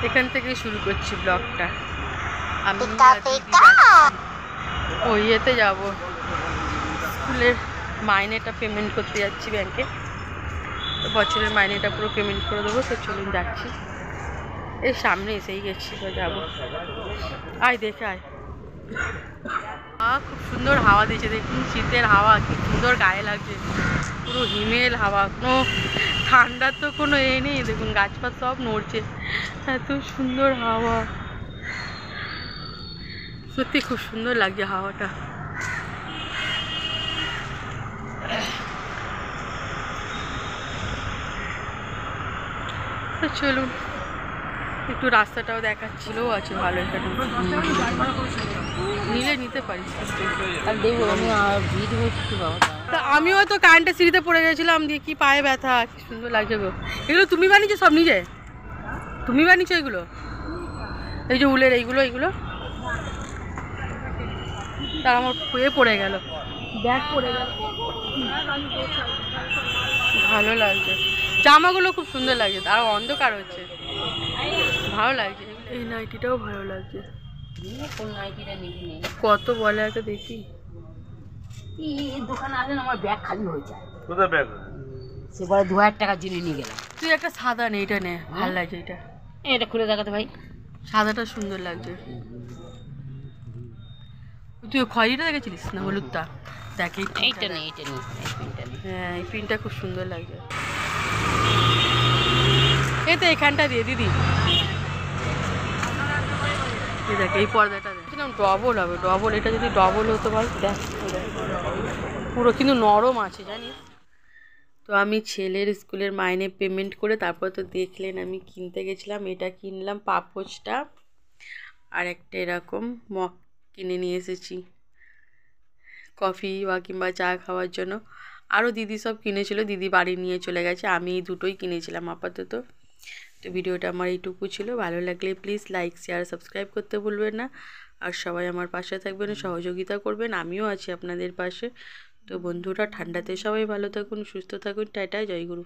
এখান থেকে শুরু করছি ব্লগটা। আমি ওই ইয়েতে যাবো, স্কুলের মাইনেটা পেমেন্ট করতে যাচ্ছি ব্যাংকে। তো বছরের মাইনেটা পুরো পেমেন্ট করে দেবো। তো চলুন যাচ্ছি, এর সামনে এসেই গেছি, তো যাবো। আয় দেখে আয়। খুব সুন্দর হাওয়া দিয়েছে, দেখুন শীতের হাওয়া কি সুন্দর গায়ে লাগছে, পুরো হিমেল হাওয়া, কোনো ঠান্ডার তো কোনো এ নেই। দেখুন গাছপাত সব নড়ছে, এত সুন্দর হাওয়া, সত্যি খুব সুন্দর লাগছে হাওয়াটা। তো চলুন, একটু রাস্তাটাও দেখাচ্ছিল, আছে ভালো, এখানে নিলে নিতে পারিস। তা আমিও তো কারেন্টের সিঁড়িতে পড়ে গেছিলাম, দিয়ে কি পায়ে ব্যথা, কি সুন্দর লাগছে গো। এগুলো তুমি বানিয়েছো সব নিজে? তুমি বানিয়েছো এগুলো? এই যে উলের এইগুলো, এইগুলো তার আমার খুঁয়ে পড়ে গেল, ব্যাগ পড়ে গেল। ভালো লাগছে, জামাগুলো খুব সুন্দর লাগছে, আর অন্ধকার হচ্ছে, ভালো লাগছে। এই নাইটিটাও ভালো লাগছে, কত বলে আগে দেখি। দোকানে আসেন, আমার ব্যাগ খালি হয়ে যায়। কোথায় ব্যাগ? সে বলে 2000 টাকা জিনিস নিয়ে গেলাম। তুই একটা সাদা নে, এটা নে, ভালো লাগছে এটা। এটা খুলে দেখাতে ভাই, সাদাটা সুন্দর লাগছে। তুই খয়েরিটা দেখেছিলিস না, হলুদটা? দেখ এইটা নেই, এইটা নেই, এই পিনটা নেই। হ্যাঁ, এই পিনটা খুব সুন্দর লাগছে। এই তো এখানটা দিয়ে দিদি, দেখ এই পর্দাটা দেখছিলাম ডবল হবে, ডবল, এটা যদি ডবল হতো বল, দেখ পুরো কিন্তু নরম আছে জানিস। তো আমি ছেলের স্কুলের মাইনে পেমেন্ট করে তারপর তো দেখলেন আমি কিনতে গেছিলাম, এটা কিনলাম পাপোশটা, আর একটা এরকম মগ কিনে নিয়ে এসেছি কফি বা কিংবা চা খাওয়ার জন্য। আরও দিদি সব কিনেছিল, দিদি বাড়ি নিয়ে চলে গেছে, আমি এই দুটোই কিনেছিলাম আপাতত। তো ভিডিওটা আমার এইটুকু ছিল, ভালো লাগলে প্লিজ লাইক শেয়ার সাবস্ক্রাইব করতে ভুলবেন না। আর সবাই আমার পাশে থাকবেন, সহযোগিতা করবেন, আমিও আছি আপনাদের পাশে। তো বন্ধুরা, ঠান্ডাতে সবাই ভালো থাকুন, সুস্থ থাকুন, টাটা, জয় গুরু।